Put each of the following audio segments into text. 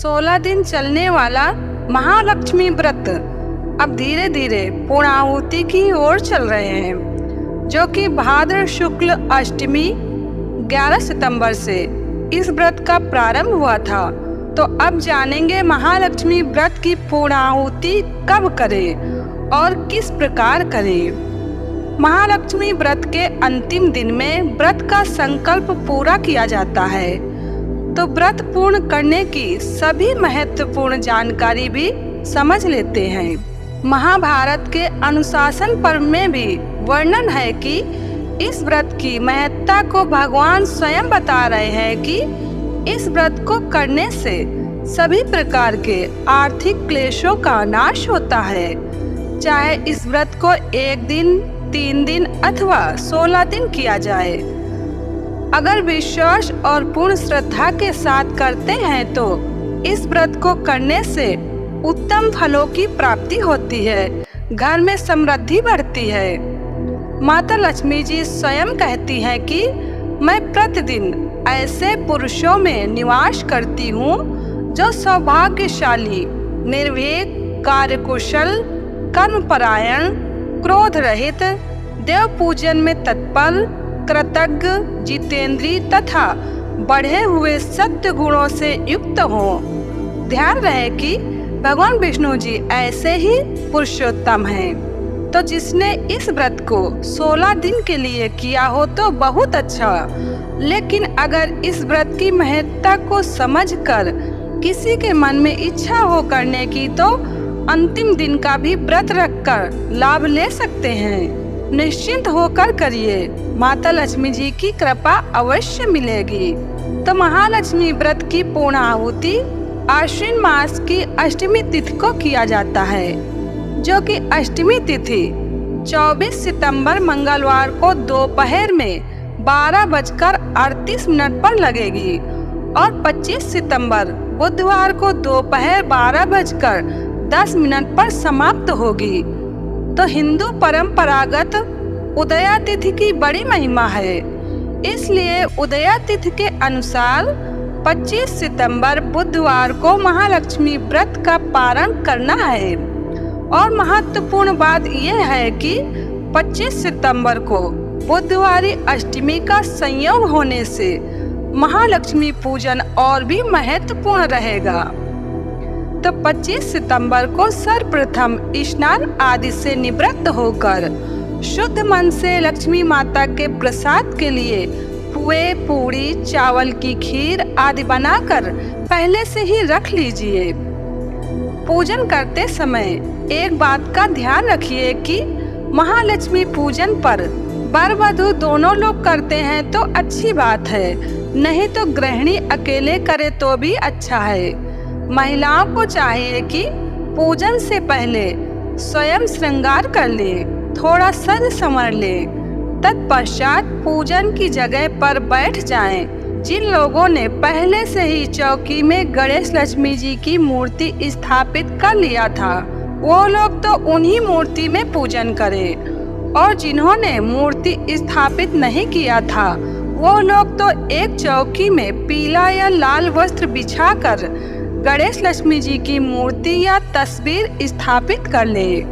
16 दिन चलने वाला महालक्ष्मी व्रत अब धीरे धीरे पूर्णाहुति की ओर चल रहे हैं, जो कि भाद्र शुक्ल अष्टमी 11 सितंबर से इस व्रत का प्रारंभ हुआ था। तो अब जानेंगे महालक्ष्मी व्रत की पूर्णाहुति कब करें और किस प्रकार करें। महालक्ष्मी व्रत के अंतिम दिन में व्रत का संकल्प पूरा किया जाता है। तो व्रत पूर्ण करने की सभी महत्वपूर्ण जानकारी भी समझ लेते हैं। महाभारत के अनुशासन पर्व में भी वर्णन है कि इस व्रत की महत्ता को भगवान स्वयं बता रहे हैं कि इस व्रत को करने से सभी प्रकार के आर्थिक क्लेशों का नाश होता है, चाहे इस व्रत को 1 दिन, 3 दिन अथवा 16 दिन किया जाए। अगर विश्वास और पूर्ण श्रद्धा के साथ करते हैं तो इस व्रत को करने से उत्तम फलों की प्राप्ति होती है, घर में समृद्धि बढ़ती है। माता लक्ष्मी जी स्वयं कहती हैं कि मैं प्रतिदिन ऐसे पुरुषों में निवास करती हूँ जो सौभाग्यशाली, निर्भीक, कार्यकुशल, कर्मपरायण, क्रोध रहित, देव पूजन में तत्पर, कृतज्ञ, जितेंद्रिय तथा बढ़े हुए सत्य गुणों से युक्त हों। ध्यान रहे कि भगवान विष्णु जी ऐसे ही पुरुषोत्तम हैं। तो जिसने इस व्रत को 16 दिन के लिए किया हो तो बहुत अच्छा, लेकिन अगर इस व्रत की महत्ता को समझकर किसी के मन में इच्छा हो करने की तो अंतिम दिन का भी व्रत रखकर लाभ ले सकते हैं। निश्चिंत होकर करिए, माता लक्ष्मी जी की कृपा अवश्य मिलेगी। तो महालक्ष्मी व्रत की पूर्णाहुति आश्विन मास की अष्टमी तिथि को किया जाता है, जो कि अष्टमी तिथि 24 सितंबर मंगलवार को दोपहर में 12:38 पर लगेगी और 25 सितंबर बुधवार को दोपहर 12:10 पर समाप्त होगी। तो हिंदू परंपरागत उदया तिथि की बड़ी महिमा है, इसलिए उदया तिथि के अनुसार 25 सितंबर बुधवार को महालक्ष्मी व्रत का पारण करना है। और महत्वपूर्ण बात यह है कि 25 सितंबर को बुधवारी अष्टमी का संयोग होने से महालक्ष्मी पूजन और भी महत्वपूर्ण रहेगा। तो 25 सितंबर को सर्वप्रथम स्नान आदि से निवृत्त होकर शुद्ध मन से लक्ष्मी माता के प्रसाद के लिए पुए, पूड़ी, चावल की खीर आदि बनाकर पहले से ही रख लीजिए। पूजन करते समय एक बात का ध्यान रखिए कि महालक्ष्मी पूजन पर वर वधू दोनों लोग करते हैं तो अच्छी बात है, नहीं तो गृहिणी अकेले करे तो भी अच्छा है। महिलाओं को चाहिए कि पूजन से पहले स्वयं श्रृंगार कर ले, थोड़ा सज संवर ले, तत्पश्चात पूजन की जगह पर बैठ जाएं। जिन लोगों ने पहले से ही चौकी में गणेश लक्ष्मी जी की मूर्ति स्थापित कर लिया था, वो लोग तो उन्हीं मूर्ति में पूजन करें, और जिन्होंने मूर्ति स्थापित नहीं किया था वो लोग तो एक चौकी में पीला या लाल वस्त्र बिछाकर गणेश लक्ष्मी जी की मूर्ति या तस्वीर स्थापित कर ले।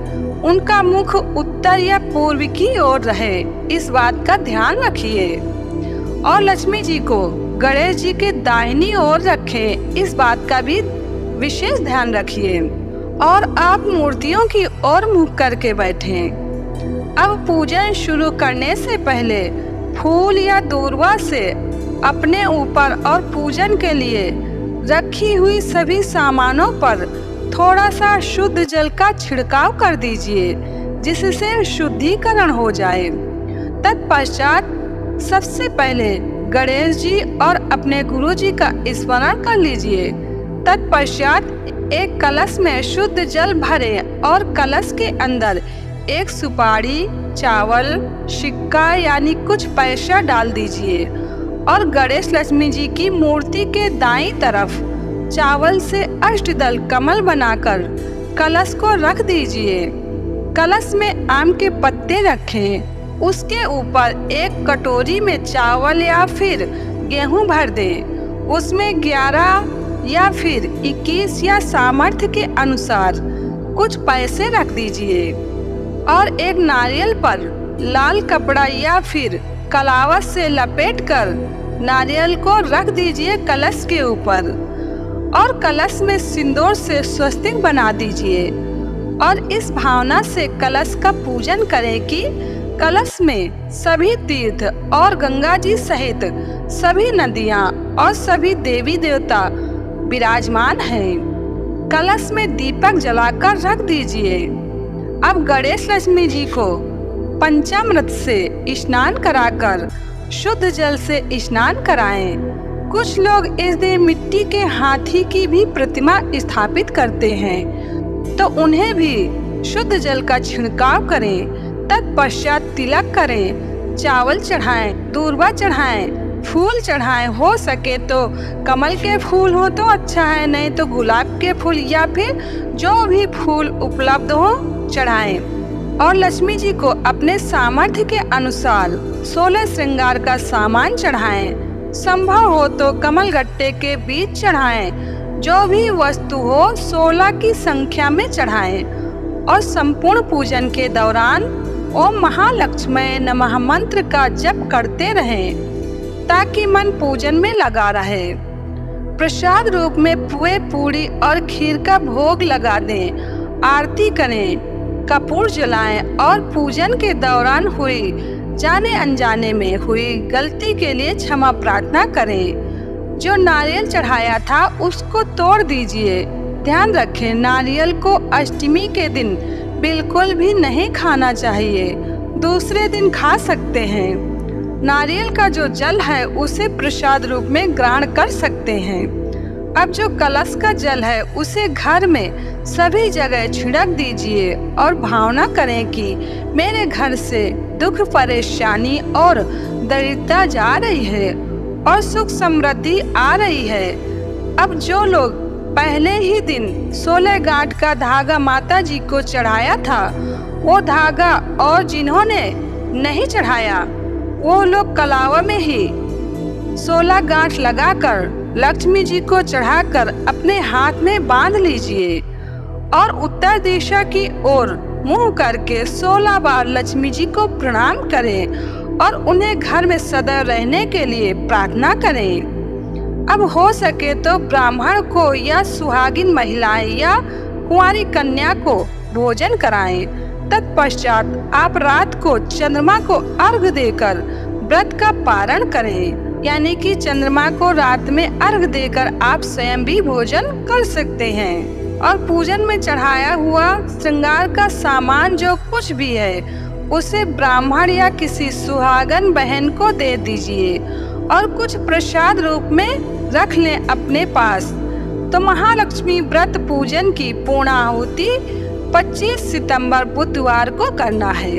उनका मुख उत्तर या पूर्व की ओर रहे, इस बात का ध्यान रखिए। और लक्ष्मी जी को गणेश जी के दाहिनी ओर रखें, इस बात का भी विशेष ध्यान रखिए। और आप मूर्तियों की ओर मुख करके बैठें। अब पूजन शुरू करने से पहले फूल या दूर्वा से अपने ऊपर और पूजन के लिए रखी हुई सभी सामानों पर थोड़ा सा शुद्ध जल का छिड़काव कर दीजिए, जिससे शुद्धिकरण हो जाए। तत्पश्चात सबसे पहले गणेश जी और अपने गुरु जी का स्मरण कर लीजिए। तत्पश्चात एक कलश में शुद्ध जल भरें और कलश के अंदर एक सुपारी, चावल, सिक्का यानी कुछ पैसा डाल दीजिए और गणेश लक्ष्मी जी की मूर्ति के दाईं तरफ चावल से अष्टदल कमल बनाकर कलश को रख दीजिए। कलश में आम के पत्ते रखें, उसके ऊपर एक कटोरी में चावल या फिर गेहूं भर दें। उसमें 11 या फिर 21 या सामर्थ्य के अनुसार कुछ पैसे रख दीजिए और एक नारियल पर लाल कपड़ा या फिर कलावत से लपेटकर नारियल को रख दीजिए कलश के ऊपर और कलश में सिंदूर से स्वस्तिक बना दीजिए और इस भावना से कलश का पूजन करें कि कलश में सभी तीर्थ और गंगा जी सहित सभी नदियां और सभी देवी देवता विराजमान हैं। कलश में दीपक जलाकर रख दीजिए। अब गणेश लक्ष्मी जी को पंचामृत से स्नान कराकर शुद्ध जल से स्नान कराएं। कुछ लोग इस दिन मिट्टी के हाथी की भी प्रतिमा स्थापित करते हैं, तो उन्हें भी शुद्ध जल का छिड़काव करें। तत्पश्चात तिलक करें, चावल चढ़ाएं, दूर्वा चढ़ाएं, फूल चढ़ाएं। हो सके तो कमल के फूल हो तो अच्छा है, नहीं तो गुलाब के फूल या फिर जो भी फूल उपलब्ध हो चढ़ाएं। और लक्ष्मी जी को अपने सामर्थ्य के अनुसार 16 श्रृंगार का सामान चढ़ाएं। संभव हो तो कमल गट्टे के बीज चढ़ाएं। जो भी वस्तु हो 16 की संख्या में चढ़ाएं और संपूर्ण पूजन के दौरान ओम महालक्ष्मी नमः मंत्र का जप करते रहें ताकि मन पूजन में लगा रहे। प्रसाद रूप में पुए, पूरी और खीर का भोग लगा दें, आरती करें, कपूर जलाएं और पूजन के दौरान हुई जाने अनजाने में हुई गलती के लिए क्षमा प्रार्थना करें। जो नारियल चढ़ाया था उसको तोड़ दीजिए। ध्यान रखें, नारियल को अष्टमी के दिन बिल्कुल भी नहीं खाना चाहिए, दूसरे दिन खा सकते हैं। नारियल का जो जल है उसे प्रसाद रूप में ग्रहण कर सकते हैं। अब जो कलश का जल है उसे घर में सभी जगह छिड़क दीजिए और भावना करें कि मेरे घर से दुख, परेशानी और दरिद्रता जा रही है और सुख समृद्धि आ रही है। अब जो लोग पहले ही दिन 16 गांठ का धागा माता जी को चढ़ाया था, वो धागा, और जिन्होंने नहीं चढ़ाया वो लोग कलावा में ही 16 गांठ लगाकर लक्ष्मी जी को चढ़ाकर अपने हाथ में बांध लीजिए और उत्तर दिशा की ओर मुंह करके 16 बार लक्ष्मी जी को प्रणाम करें और उन्हें घर में सदैव रहने के लिए प्रार्थना करें। अब हो सके तो ब्राह्मण को या सुहागिन महिलाएं या कुंवारी कन्या को भोजन कराएं। तत्पश्चात आप रात को चंद्रमा को अर्घ देकर व्रत का पारण करें, यानी कि चंद्रमा को रात में अर्घ देकर आप स्वयं भी भोजन कर सकते हैं। और पूजन में चढ़ाया हुआ श्रृंगार का सामान जो कुछ भी है उसे ब्राह्मण या किसी सुहागन बहन को दे दीजिए और कुछ प्रसाद रूप में रख लें अपने पास। तो महालक्ष्मी व्रत पूजन की पूर्णाहुति 25 सितंबर बुधवार को करना है।